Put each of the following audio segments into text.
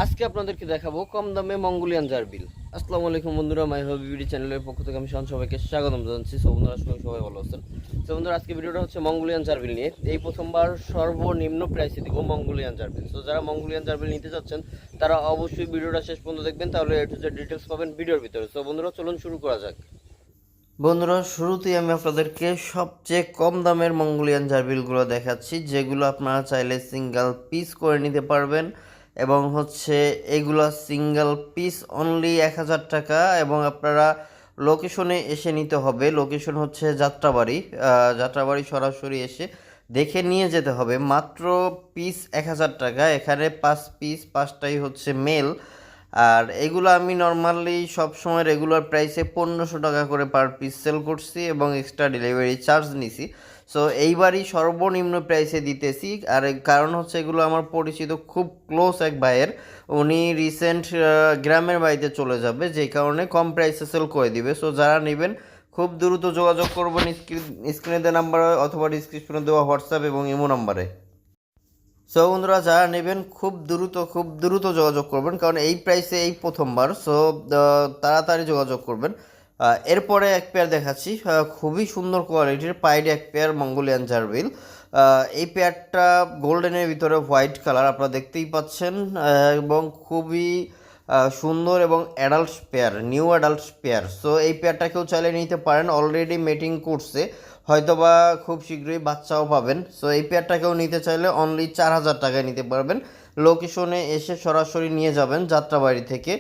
আজকে আপনাদেরকে দেখাবো কম দামে মঙ্গোলিয়ান জারবিল। আসসালামু আলাইকুম বন্ধুরা, মাই হবি বিউটি চ্যানেলের পক্ষ থেকে আমি শান সবাইকে স্বাগতম জানাচ্ছি। সো বন্ধুরা, সবাই ভালো আছেন। সো বন্ধুরা, আজকে ভিডিওটা হচ্ছে মঙ্গোলিয়ান জারবিল নিয়ে। এই প্রথমবার সর্বনিম্ন প্রাইসে দিব মঙ্গোলিয়ান জারবিল। সো যারা মঙ্গোলিয়ান জারবিল নিতে যাচ্ছেন তারা অবশ্যই ভিডিওটা শেষ পর্যন্ত দেখবেন, তাহলে এর যে ডিটেলস পাবেন ভিডিওর ভিতরে। সো বন্ধুরা, চলুন শুরু করা যাক। বন্ধুরা, শুরুতেই আমি আপনাদেরকে সবচেয়ে কম দামের মঙ্গোলিয়ান জারবিলগুলো দেখাচ্ছি, যেগুলো আপনারা চাইলে সিঙ্গেল পিস করে নিতে পারবেন। এবং হচ্ছে এগুলো সিঙ্গেল পিস অনলি 1000 টাকা, এবং আপনারা লোকেশনে এসে নিতে হবে। লোকেশন হচ্ছে যাত্রাবাড়ি। যাত্রাবাড়ি সরাসরি এসে দেখে নিয়ে যেতে হবে। মাত্র পিস 1000 টাকা। এখানে 5 পিস, 5টাই হচ্ছে মেল। আর এগুলো আমি নর্মালি সবসময় রেগুলার প্রাইসে 1500 টাকা করে পার পিস সেল করছি, এবং এক্সট্রা ডেলিভারি চার্জ নিছি। সো এইবারই সর্বনিম্ন প্রাইসে দিতেছি। আর কারণ হচ্ছে এগুলো আমার পরিচিত খুব ক্লোজ এক ভাইয়ের, উনি রিসেন্ট গ্রামের বাড়িতে চলে যাবে, যেই কারণে কম প্রাইসে সেল করে দিবে। সো যারা নেবেন খুব দ্রুত যোগাযোগ করবেন স্ক্রিনে দেওয়া নাম্বারে অথবা ডিসক্রিপশনে দেওয়া হোয়াটসঅ্যাপ এবং ইমো নাম্বারে। সো বন্ধুরা, যারা নেবেন খুব দ্রুত যোগাযোগ করবেন, কারণ এই প্রাইসে এই প্রথমবার। সো তাড়াতাড়ি যোগাযোগ করবেন। এরপরে এক পেয়ার দেখাচ্ছি, খুবই সুন্দর কোয়ালিটির পাইড এক পেয়ার মঙ্গোলিয়ান জারবিল। এই পেয়ারটা গোল্ডেনের ভিতরে হোয়াইট কালার আপনারা দেখতেই পাচ্ছেন, এবং খুবই সুন্দর এবং adult pair, new adult pair. So এই পেয়ারটাকেও চাইলে নিতে পারেন, অলরেডি মেটিং করছে, হয়তোবা খুব শীঘ্রই বাচ্চাও পাবেন। সো এই পেয়ারটাকেও নিতে চাইলে অনলি 4000 টাকায় নিতে পারবেন। লোকেশনে এসে সরাসরি নিয়ে যাবেন যাত্রাবাড়ি থেকে।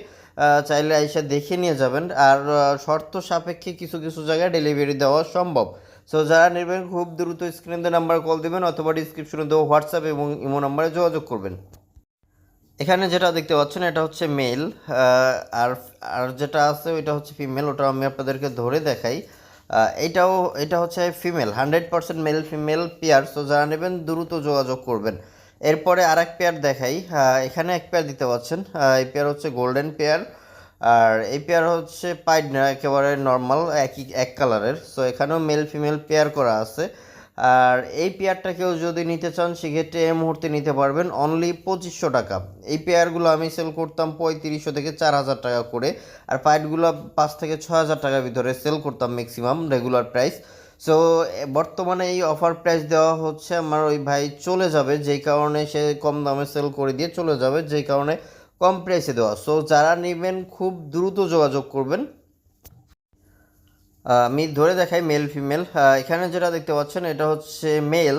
চাইলে এসে দেখে নিয়ে যাবেন। আর শর্ত সাপেক্ষে কিছু কিছু জায়গায় ডেলিভারি দেওয়া সম্ভব। সো যারা নেবেন খুব দ্রুত স্ক্রিনে নাম্বার কল দেবেন অথবা ডিসক্রিপশনে দেওয়া হোয়াটসঅ্যাপ এবং ইমো নাম্বারে যোগাযোগ করবেন। এখানে যেটা দেখতে পাচ্ছেন এটা হচ্ছে মেল, আর আর যেটা আছে ওইটা হচ্ছে ফিমেল। ওটা আমি আপনাদেরকে ধরে দেখাই। এটা হচ্ছে female, 100% male female pair. So যারা নেবেন দ্রুত যোগাযোগ করবেন। এরপরে আর এক পেয়ার দেখাই। এখানে এক পেয়ার দিতে পাচ্ছেন, এই পেয়ার হচ্ছে গোল্ডেন পেয়ার। আর এই পেয়ার হচ্ছে পাইড না, একেবারে নর্মাল এক কালারের। সো এখানেও মেল ফিমেল পেয়ার করা আছে। আর এই পেয়ারটাকেও যদি নিতে চান সেক্ষেত্রে এই মুহূর্তে নিতে পারবেন অনলি 2500 টাকা। এই পেয়ারগুলো আমি সেল করতাম 3500 থেকে 4000 টাকা করে। আর পাইটগুলো 5 থেকে 6000 টাকার ভিতরে সেল করতাম ম্যাক্সিমাম রেগুলার প্রাইস। সো বর্তমানে এই অফার প্রাইস দেওয়া হচ্ছে, আমার ওই ভাই চলে যাবে, যেই কারণে সে কম দামে সেল করে দিয়ে চলে যাবে, যেই কারণে কম প্রাইসে দেওয়া। সো যারা নেবেন খুব দ্রুত যোগাযোগ করবেন। আমি ধরে দেখাই মেল ফিমেল। এখানে যেটা দেখতে পাচ্ছেন এটা হচ্ছে মেল,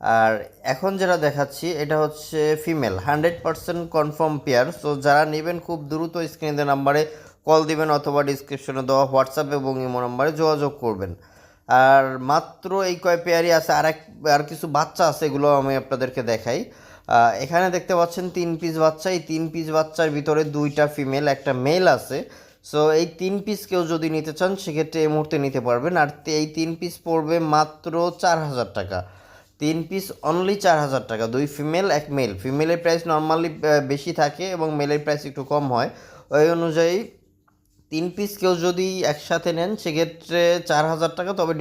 আর এখন যেটা দেখাচ্ছি এটা হচ্ছে ফিমেল, 100% কনফার্ম পেয়ার। সো যারা নেবেন খুব দ্রুত স্ক্রিনে নাম্বারে কল দিবেন অথবা ডিসক্রিপশনে দেওয়া হোয়াটসঅ্যাপ এবং ইমো নাম্বারে যোগাযোগ করবেন। আর মাত্র এই কয় পেয়ারই আছে, আর কিছু বাচ্চা আছে, এগুলো আমি আপনাদেরকে দেখাই। এখানে দেখতে পাচ্ছেন 3 পিস বাচ্চা। এই 3 পিস বাচ্চার ভিতরে 2টা ফিমেল, একটা মেল আছে। সো এই 3 পিস কেউ যদি নিতে চান সেক্ষেত্রে এই মুহূর্তে নিতে পারবেন। আর এই 3 পিস পড়বে মাত্র 4000 টাকা। 3 পিস অনলি 4000 টাকা, 2 ফিমেল 1 মেল। ফিমেলের প্রাইস নর্মালি বেশি থাকে এবং মেলের প্রাইস একটু কম হয়। ওই অনুযায়ী 3 পিস কেউ যদি একসাথে নেন সেক্ষেত্রে 4000 টাকা, তবে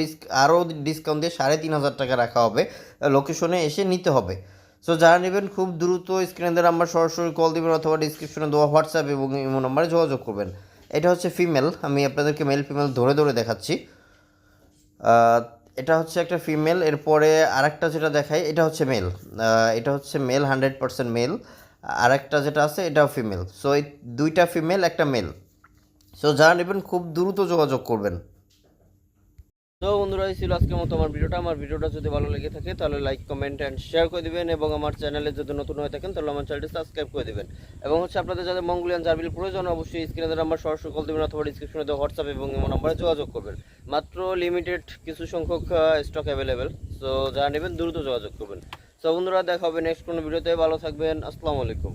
আরও ডিসকাউন্ট দিয়ে 3500 টাকা রাখা হবে। লোকেশনে এসে নিতে হবে। সো যারা নেবেন খুব দ্রুত স্ক্রিনে নাম্বার সরাসরি কল দেবেন অথবা ডিসক্রিপশনে দেওয়া হোয়াটসঅ্যাপ এবং ইমো নাম্বারে যোগাযোগ করবেন। এটা হচ্ছে ফিমেল, আমি আপনাদেরকে মেল ফিমেল ধরে ধরে দেখাচ্ছি। এটা হচ্ছে একটা ফিমেল। এরপরে আরেকটা যেটা দেখাই এটা হচ্ছে মেল। এটা হচ্ছে মেল, 100% মেল। আরেকটা যেটা আছে এটাও ফিমেল। সো এই 2টা ফিমেল একটা মেল। সো যারা নেবেন খুব দ্রুত যোগাযোগ করবেন। তো বন্ধুরা, এই ছিল আজকের মতো আমার ভিডিওটা যদি ভালো লেগে থাকে তাহলে লাইক কমেন্ট অ্যান্ড শেয়ার করে দিবেন, এবং আমার চ্যানেলে যদি নতুন হয়ে থাকেন তাহলে আমার চ্যানেলটি সাবস্ক্রাইব করে দিবেন। এবং হচ্ছে আপনাদের যাদের মঙ্গোলিয়ান জারবিল প্রয়োজন অবশ্যই স্ক্রিনে দেওয়া নাম্বার সরাসরি কল দেবেন অথবা ডিসক্রিপশনে দেওয়া হোয়াটসঅ্যাপ এবং ইমো নাম্বারে যোগাযোগ করবেন। মাত্র লিমিটেড কিছু সংখ্যক স্টক অ্যাভেলেবেল। সো যারা নেবেন দ্রুত যোগাযোগ করবেন। সো বন্ধুরা, দেখা হবে নেক্সট কোনো ভিডিওতে। ভালো থাকবেন। আসসালামু আলাইকুম।